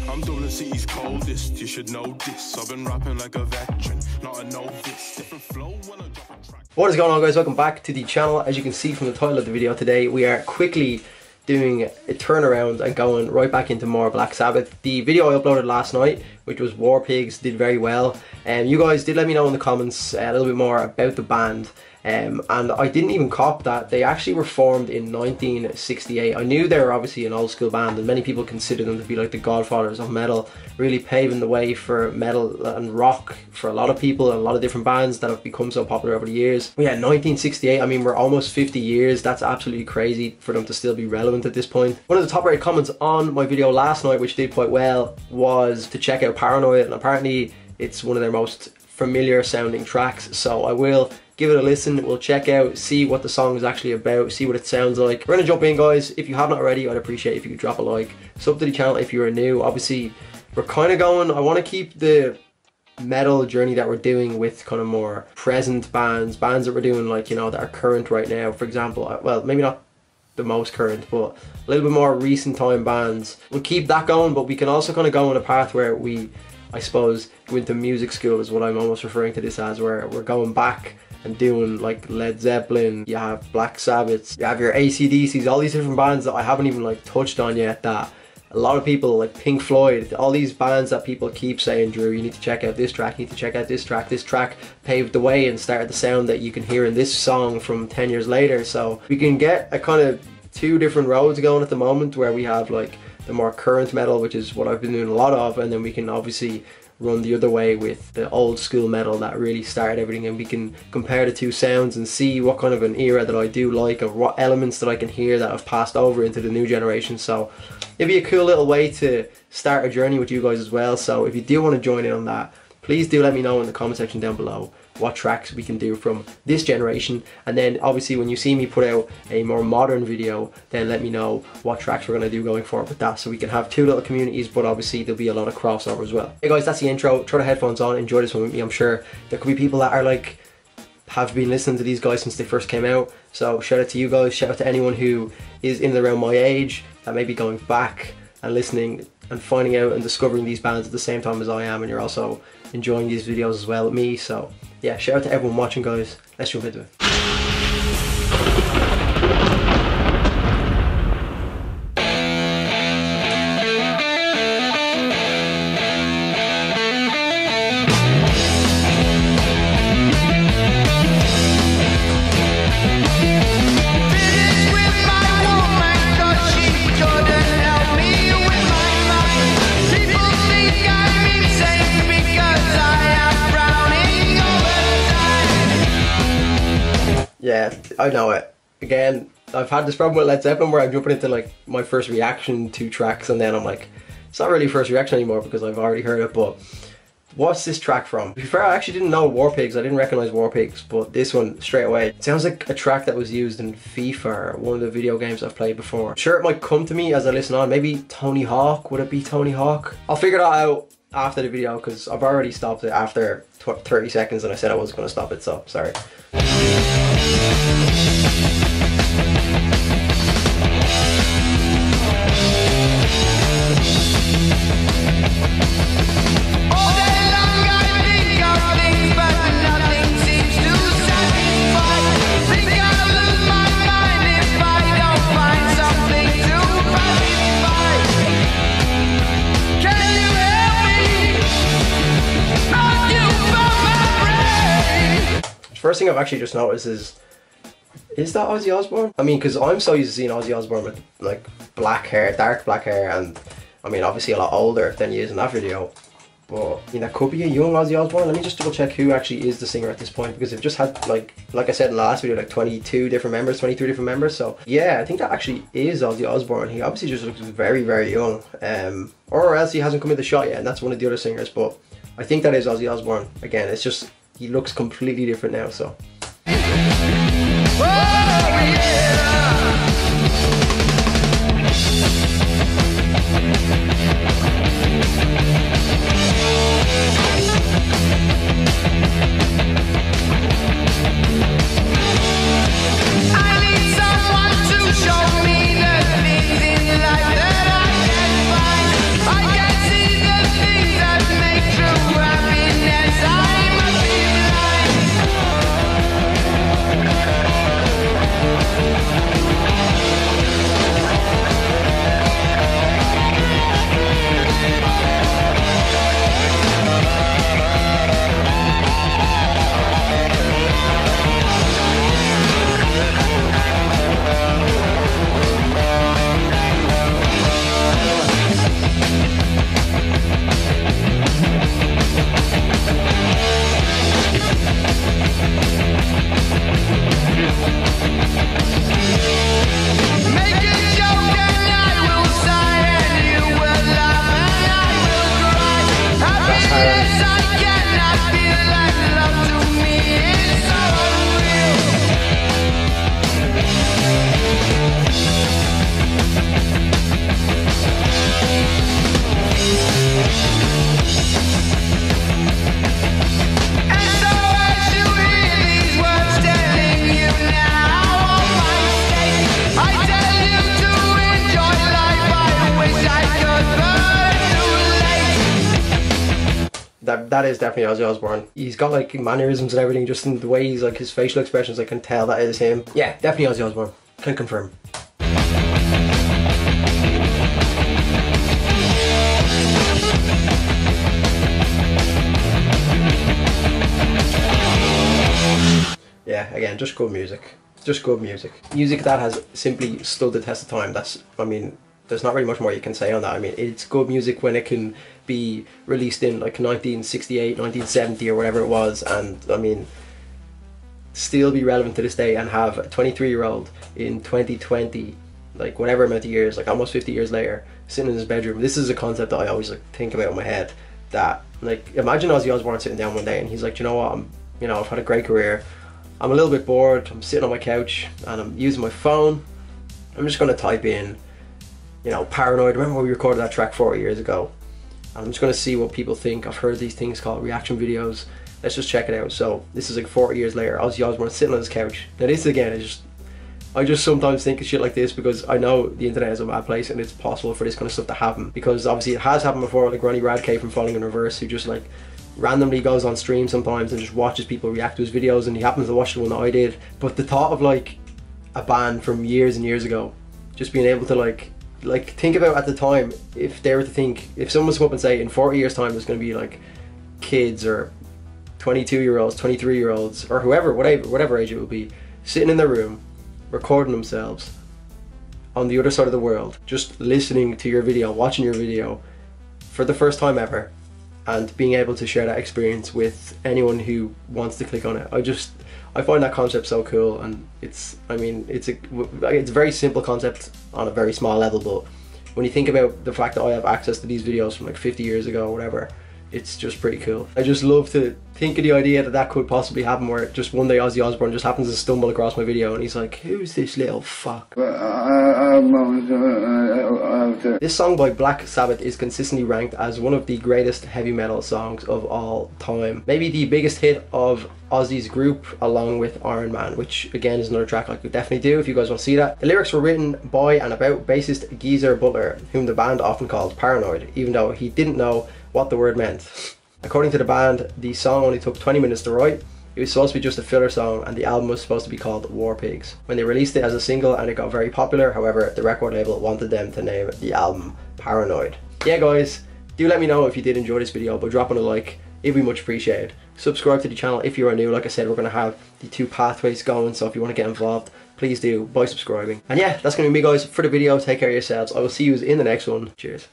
I'm Dublin City's coldest, you should know this. I've been rapping like a veteran, not a novice. Different flow when I drop a track. What is going on, guys? Welcome back to the channel. As you can see from the title of the video today, we are quickly doing a turnaround and going right back into more Black Sabbath. The video I uploaded last night, which was War Pigs, did very well, and you guys did let me know in the comments a little bit more about the band. And I didn't even cop that they actually were formed in 1968. I knew they were obviously an old school band, and many people consider them to be like the godfathers of metal, really paving the way for metal and rock for a lot of people and a lot of different bands that have become so popular over the years. But yeah, 1968, I mean, we're almost 50 years. That's absolutely crazy for them to still be relevant at this point. One of the top rated comments on my video last night, which did quite well, was to check out Paranoid, and apparently it's one of their most familiar sounding tracks, so I will give it a listen. We'll check out, see what the song is actually about, see what it sounds like. We're gonna jump in, guys. If you have not already, I'd appreciate if you could drop a like. Sub to the channel if you are new. Obviously, we're kind of going, I want to keep the metal journey that we're doing with kind of more present bands that we're doing, like, you know, that are current right now. For example, well, maybe not the most current, but a little bit more recent time bands. We'll keep that going, but we can also kind of go on a path where we, I suppose, go into music school is what I'm almost referring to this as, where we're going back and doing like Led Zeppelin, you have Black Sabbath, you have your AC/DCs, all these different bands that I haven't even like touched on yet, that a lot of people, like Pink Floyd, all these bands that people keep saying, Drew, you need to check out this track, you need to check out this track. This track paved the way and started the sound that you can hear in this song from 10 years later. So we can get a kind of two different roads going at the moment, where we have like the more current metal, which is what I've been doing a lot of, and then we can obviously run the other way with the old school metal that really started everything, and we can compare the two sounds and see what kind of an era that I do like, or what elements that I can hear that have passed over into the new generation. So it'd be a cool little way to start a journey with you guys as well. So if you do want to join in on that, please do let me know in the comment section down below what tracks we can do from this generation. And then obviously when you see me put out a more modern video, then let me know what tracks we're going to do going forward with that, so we can have two little communities, but obviously there'll be a lot of crossover as well. Hey guys, that's the intro. Throw the headphones on, enjoy this one with me. I'm sure there could be people that are like, have been listening to these guys since they first came out, so shout out to you guys. Shout out to anyone who is in and around my age that may be going back and listening and finding out and discovering these bands at the same time as I am, and you're also enjoying these videos as well with me. So yeah, shout out to everyone watching, guys. Let's jump into it. Yeah, I know it. Again, I've had this problem with Led Zeppelin where I'm jumping into like my first reaction to tracks, and then I'm like, it's not really first reaction anymore because I've already heard it. But what's this track from? To be fair, I actually didn't know War Pigs. I didn't recognize War Pigs, but this one straight away, it sounds like a track that was used in FIFA, one of the video games I've played before. I'm sure it might come to me as I listen on. Maybe Tony Hawk. Would it be Tony Hawk? I'll figure that out after the video, because I've already stopped it after 30 seconds and I said I wasn't going to stop it, so sorry. First thing I've actually just noticed is that Ozzy Osbourne? I mean, because I'm so used to seeing Ozzy Osbourne with like black hair, dark black hair, and I mean obviously a lot older than he is in that video. But I mean, that could be a young Ozzy Osbourne. Let me just double check who actually is the singer at this point, because they've just had like I said in the last video, like 22 different members, 23 different members. So yeah, I think that actually is Ozzy Osbourne. He obviously just looks very, very young, or else he hasn't come in the shot yet, and that's one of the other singers. But I think that is Ozzy Osbourne. Again, it's just, he looks completely different now, so. Oh, yeah. I that is definitely Ozzy Osbourne. He's got like mannerisms and everything, just in the way he's like, his facial expressions, I can tell that is him. Yeah, definitely Ozzy Osbourne. Can confirm. Yeah, again, just good music. Just good music. Music that has simply stood the test of time. That's, I mean, there's not really much more you can say on that. I mean, it's good music when it can be released in like 1968, 1970 or whatever it was, and I mean, still be relevant to this day and have a 23-year-old in 2020, like whatever amount of years, like almost 50 years later, sitting in his bedroom. This is a concept that I always like think about in my head, that like, imagine Ozzy Osbourne sitting down one day and he's like, you know what, I've had a great career, I'm a little bit bored, I'm sitting on my couch and I'm using my phone, I'm just going to type in, Paranoid. Remember when we recorded that track 40 years ago? I'm just going to see what people think. I've heard these things called reaction videos. Let's just check it out. So this is like 40 years later, Ozzy Osbourne sitting on his couch. Now this again is I just sometimes think of shit like this because I know the internet is a bad place and it's possible for this kind of stuff to happen, because obviously it has happened before, like Ronnie Radke from Falling in Reverse, who just like randomly goes on stream sometimes and just watches people react to his videos, and he happens to watch the one that I did. But the thought of like a band from years and years ago just being able to like think about at the time, if they were to think, if someone was to come up and say in 40 years time there's going to be like kids or 22-year-olds, 23-year-olds or whoever, whatever age it will be, sitting in their room recording themselves on the other side of the world, just listening to your video, watching your video for the first time ever, and being able to share that experience with anyone who wants to click on it. I find that concept so cool, and it's a very simple concept on a very small level, but when you think about the fact that I have access to these videos from like 50 years ago or whatever, it's just pretty cool. I just love to think of the idea that that could possibly happen, where just one day Ozzy Osbourne just happens to stumble across my video and he's like, who's this little fuck? This song by Black Sabbath is consistently ranked as one of the greatest heavy metal songs of all time. Maybe the biggest hit of Ozzy's group, along with Iron Man, which again is another track I could definitely do if you guys want to see that. The lyrics were written by and about bassist Geezer Butler, whom the band often called Paranoid, even though he didn't know what the word meant. According to the band, the song only took 20 minutes to write. It was supposed to be just a filler song, and the album was supposed to be called War Pigs. When they released it as a single and it got very popular, however, the record label wanted them to name the album Paranoid. Yeah guys, do let me know if you did enjoy this video by dropping a like, it'd be much appreciated. Subscribe to the channel if you are new. Like I said, we're going to have the 2 pathways going, so if you want to get involved, please do by subscribing. And yeah, that's going to be me guys for the video. Take care of yourselves. I will see you in the next one. Cheers.